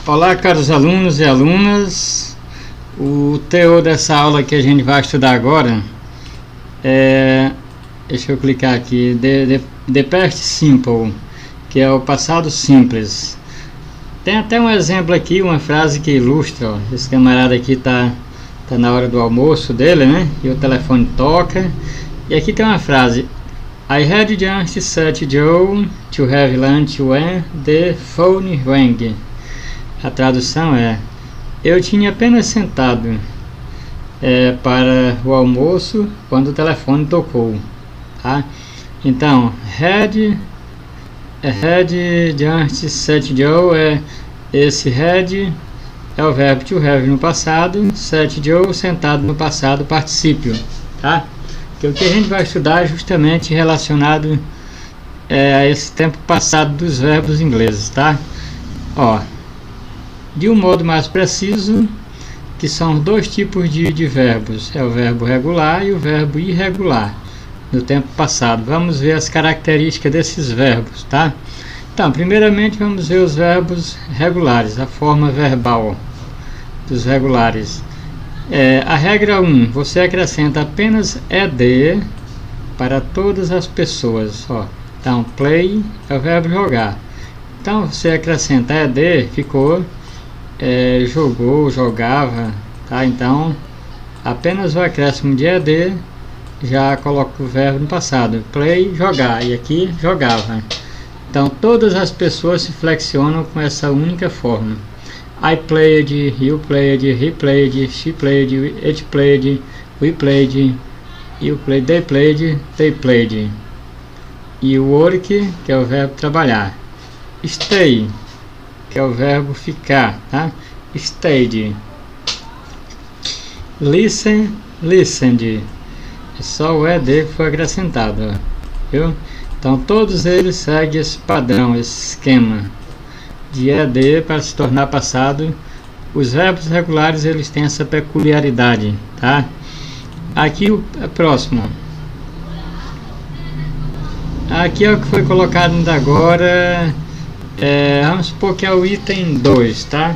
Olá, caros alunos e alunas. O teor dessa aula que a gente vai estudar agora é, deixa eu clicar aqui, the past simple, que é o passado simples. Tem até um exemplo aqui, uma frase que ilustra, ó. Esse camarada aqui tá na hora do almoço dele, né? E o telefone toca. E aqui tem uma frase: I had just set Joe to have lunch when the phone rang. A tradução é: eu tinha apenas sentado para o almoço quando o telefone tocou. Tá? Então, had just set Joe esse had é o verbo to have no passado, set Joe sentado no passado particípio, tá? Que o que a gente vai estudar é justamente relacionado a esse tempo passado dos verbos ingleses, tá? Ó, de um modo mais preciso, que são dois tipos de verbos, é o verbo regular e o verbo irregular no tempo passado. Vamos ver as características desses verbos, tá? Então, primeiramente vamos ver os verbos regulares, a forma verbal dos regulares. A regra 1, você acrescenta apenas ed para todas as pessoas. Ó. Então, play é o verbo jogar. Então, você acrescenta ed, ficou jogou, jogava. Tá? Então, apenas o acréscimo de ed já coloca o verbo no passado. Play, jogar. E aqui, jogava. Então, todas as pessoas se flexionam com essa única forma. I played, you played, he played, she played, it played, we played, you played, they played. E o work, que é o verbo trabalhar. Stay, que é o verbo ficar, tá? Stayed. Listen, listened. É só o ed que foi acrescentado, ó. Viu? Então todos eles seguem esse padrão, esse esquema de ed para se tornar passado. Os verbos regulares eles têm essa peculiaridade, tá? Aqui o próximo. Aqui é o que foi colocado ainda agora. Vamos supor que é o item 2, tá?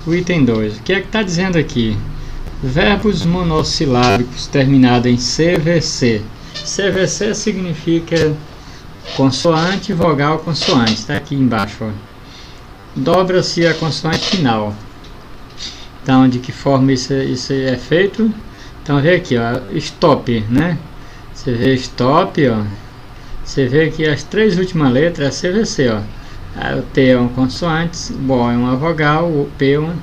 O item 2. O que é que está dizendo aqui? Verbos monossilábicos terminados em CVC. CVC significa consoante, vogal, consoante. Está aqui embaixo, ó. Dobra-se a consoante final. Então, de que forma isso é feito? Então, vê aqui, ó, stop, né? Você vê stop, ó. Você vê que as três últimas letras é CVC, ó. O T é uma consoante, o O é uma vogal, o P é uma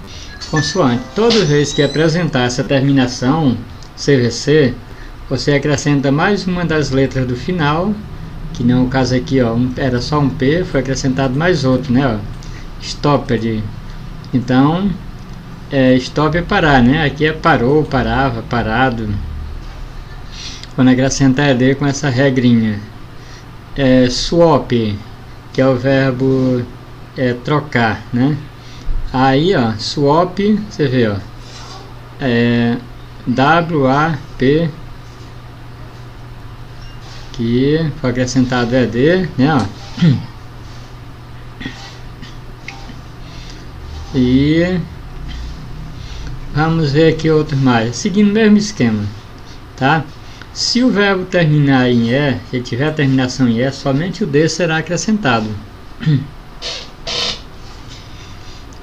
consoante. Toda vez que apresentar essa terminação CVC, você acrescenta mais uma das letras do final, que não o caso aqui, ó, era só um P, foi acrescentado mais outro, né, ó, stopped. Então, stop é parar, né, aqui é parou, parava, parado. Quando acrescentar ed com essa regrinha. Swap, que é o verbo trocar, né, aí, ó, swap, você vê, ó, W-A-P, que foi acrescentado ed, né, ó. E vamos ver aqui outros mais, seguindo o mesmo esquema, tá? Se o verbo terminar em e, se ele tiver a terminação em e, somente o d será acrescentado.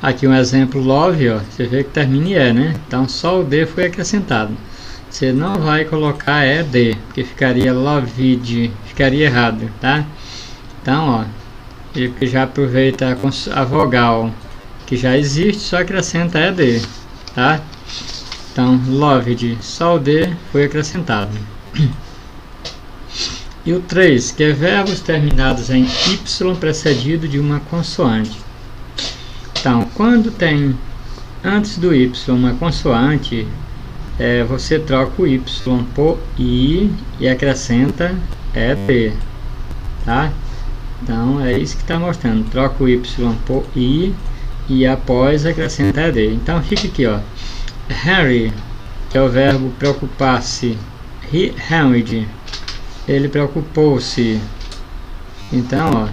Aqui um exemplo, love, ó, você vê que termina em e, né? Então só o d foi acrescentado. Você não vai colocar ed, porque ficaria loved, ficaria errado, tá? Então, ó, ele já aproveita a vogal que já existe, só acrescenta ed, tá? Então, loved, só o d foi acrescentado. E o 3, que é verbos terminados em y precedido de uma consoante. Então, quando tem antes do y uma consoante, você troca o y por i e acrescenta ed, tá? Então é isso que está mostrando, troca o y por i e após acrescenta ed. Então fica aqui, ó, Harry, que é o verbo preocupar-se, he harried, ele preocupou-se. Então, ó,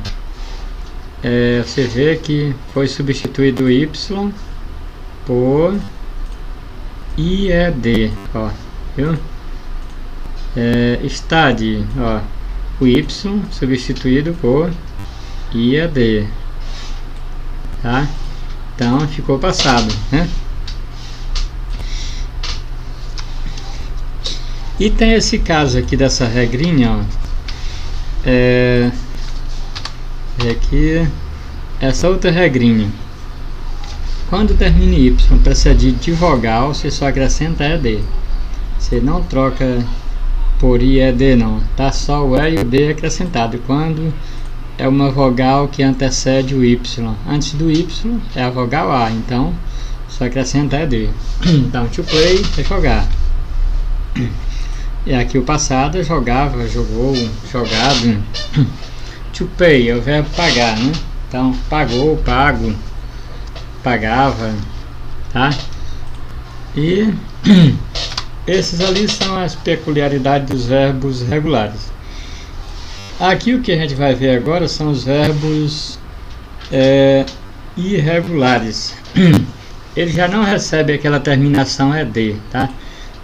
você vê que foi substituído o Y por IED, ó, viu? Study, ó, o Y substituído por IED, tá? Então ficou passado, né? E tem esse caso aqui dessa regrinha, ó, aqui, essa outra regrinha. Quando termina Y precedido de vogal, você só acrescenta ED. Você não troca por IED não, tá? Só o E e o D acrescentado. Quando é uma vogal que antecede o Y, antes do Y é a vogal A, então só acrescenta ED. Então, to play é jogar. E aqui o passado jogava, jogou, jogado. To pay é o verbo pagar, né? Então, pagou, pago, pagava, tá? E esses ali são as peculiaridades dos verbos regulares. Aqui o que a gente vai ver agora são os verbos irregulares. Ele já não recebe aquela terminação ED, tá?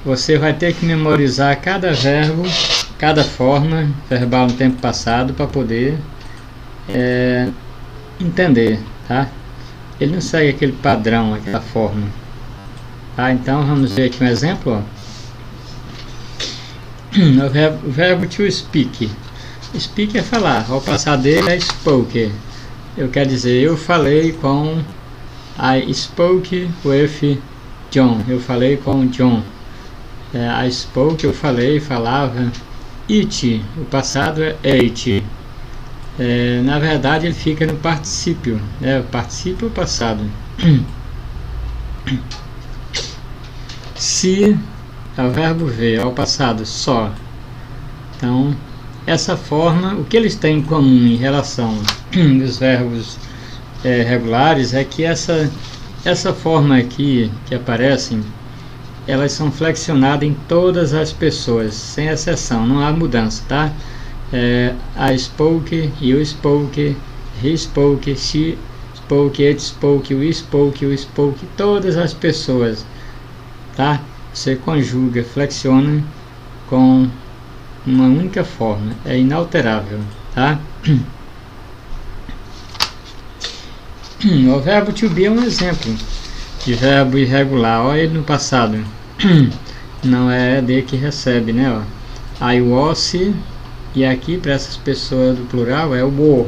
Você vai ter que memorizar cada verbo, cada forma verbal no tempo passado para poder entender, tá? Ele não segue aquele padrão, aquela forma, tá? Então vamos ver aqui um exemplo, ó. O verbo to speak. Speak é falar, ao passado dele é spoke. Eu quero dizer, eu falei com, I spoke with John. Eu falei com John. I spoke, eu falei, falava. It, o passado é ate. Na verdade ele fica no particípio, né? O particípio passado. Se é o verbo ver, ao passado só. Então essa forma, o que eles têm em comum em relação dos verbos regulares é que essa forma aqui que aparecem, elas são flexionadas em todas as pessoas, sem exceção, não há mudança, tá? I spoke, you spoke, he spoke, she spoke, it spoke, we spoke, you spoke, todas as pessoas, tá? Você conjuga, flexiona com uma única forma, é inalterável, tá? O verbo to be é um exemplo de verbo irregular. Olha ele no passado. Não é ED que recebe, né? Ó. I was, e aqui para essas pessoas do plural é o were.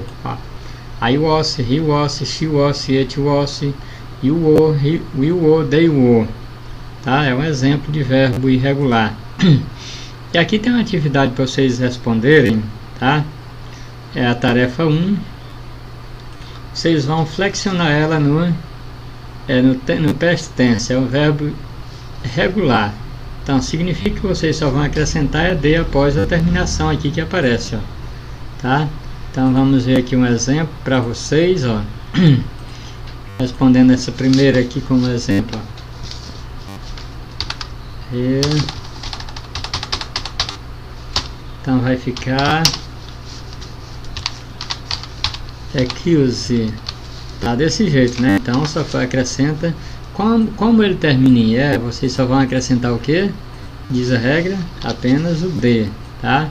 I was, he was, she was, it was, you were, we were, they were. Tá? É um exemplo de verbo irregular. E aqui tem uma atividade para vocês responderem, tá? É a tarefa 1. Vocês vão flexionar ela no past tense, é um verbo regular. Então significa que vocês só vão acrescentar ED após a terminação aqui que aparece, ó. Tá? Então vamos ver aqui um exemplo para vocês, ó. Respondendo essa primeira aqui como exemplo, ó. Então vai ficar accuse, tá desse jeito, né? Então só acrescenta, como ele termina em E, vocês só vão acrescentar o que? Diz a regra, apenas o D, tá?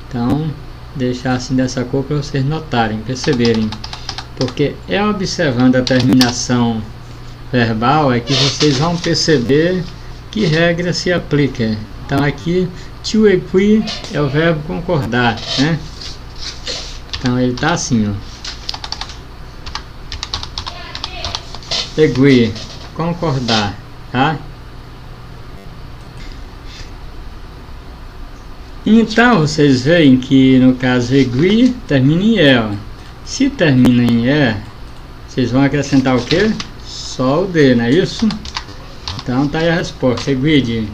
Então deixar assim dessa cor para vocês notarem, perceberem, porque é observando a terminação verbal é que vocês vão perceber que regra se aplica. Então aqui to agree é o verbo concordar, né? Então ele tá assim, ó. Agree, concordar, tá? Então vocês veem que no caso agree termina em E, ó. Se termina em E, vocês vão acrescentar o que? Só o D, não é isso? Então tá aí a resposta. Agreed,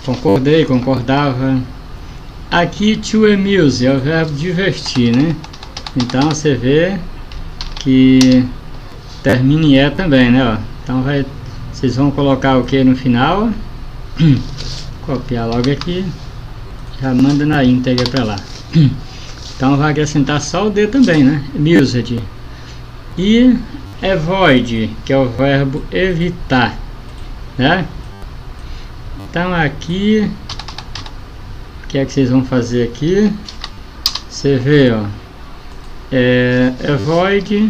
concordei, concordava. Aqui to amuse é o verbo divertir, né? Então você vê que termina em E também, né? Ó. Então vocês vão colocar o que no final? Copiar logo aqui, já manda na íntegra para lá. Então vai acrescentar só o D também, né? Amused. E avoid, que é o verbo evitar, né? Então aqui, o que é que vocês vão fazer aqui? Você vê, ó, avoid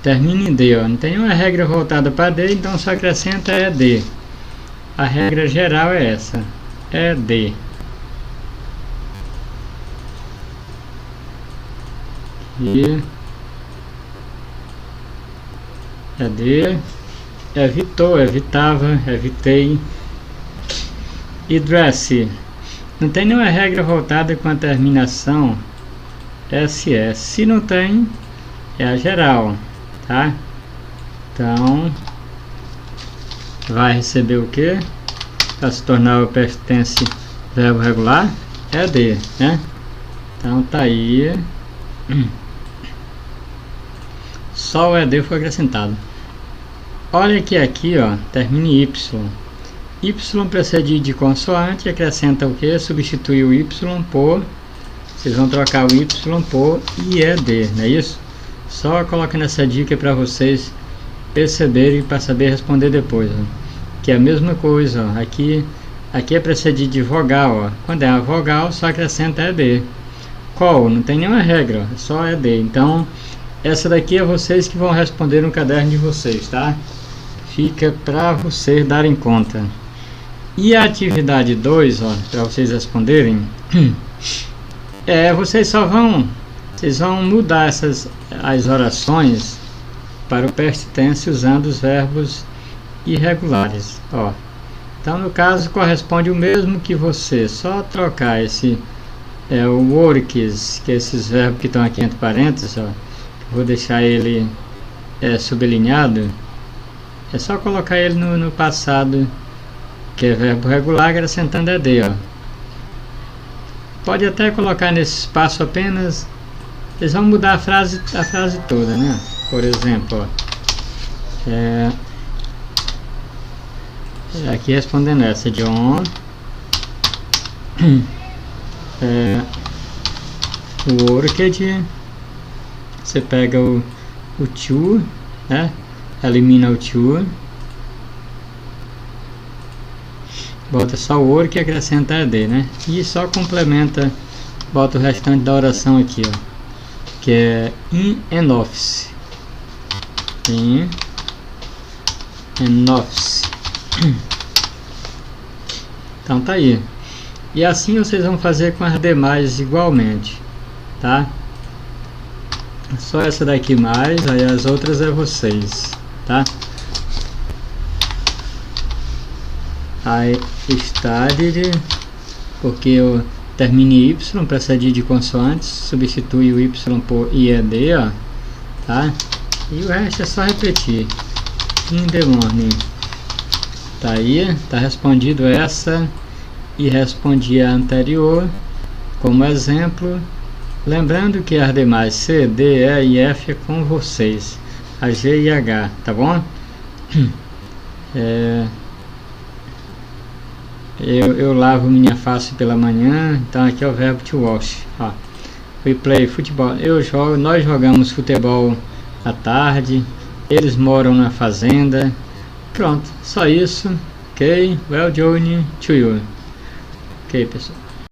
termina em D, ó. Não tem nenhuma regra voltada para D, então só acrescenta ED. A regra geral é essa, ED. E ED, evitou, evitava, evitei. E dress, não tem nenhuma regra voltada com a terminação SS. Se não tem, é a geral, tá? Então vai receber o que? Para se tornar o pertence verbo regular, ED, né? Então tá aí. Só o ED foi acrescentado. Olha que aqui, ó, termina em Y. Y precedido de consoante, acrescenta o que? Substitui o Y por... Vocês vão trocar o Y por IED, não é isso? Só colocando essa dica para vocês perceberem, para saber responder depois, ó. Que é a mesma coisa, ó. Aqui é precedido de vogal, ó. Quando é a vogal, só acrescenta ED. Qual? Não tem nenhuma regra, é só ED. Então, essa daqui é vocês que vão responder no caderno de vocês, tá? Fica para vocês darem conta. E a atividade 2, ó, para vocês responderem, vocês vão mudar as orações para o past tense usando os verbos irregulares, ó. Então no caso corresponde o mesmo que você, só trocar esse o works, que é esses verbos que estão aqui entre parênteses, ó. Vou deixar ele sublinhado. É só colocar ele no passado, que é verbo regular, acrescentando ED, ó. Pode até colocar nesse espaço apenas. Eles vão mudar a frase toda, né? Por exemplo, ó, aqui respondendo essa, John worked. Você pega o to, né? Elimina o to, bota só o work e acrescenta ED, né? E só complementa, bota o restante da oração aqui, ó, que é in an office. In an office. Então tá aí. E assim vocês vão fazer com as demais igualmente, tá? Só essa daqui mais, aí as outras é vocês, tá? Aí studied, porque eu termine Y, precede de consoantes, substitui o Y por IED, ó, tá? E o resto é só repetir. In the morning. Tá aí, tá respondido essa e respondi a anterior como exemplo. Lembrando que as demais C, D, E e F é com vocês, a G e H, tá bom? Eu lavo minha face pela manhã, então aqui é o verbo to wash, ó. We play futebol, nós jogamos futebol à tarde, eles moram na fazenda. Pronto, só isso. Ok, well done to you. Ok, pessoal.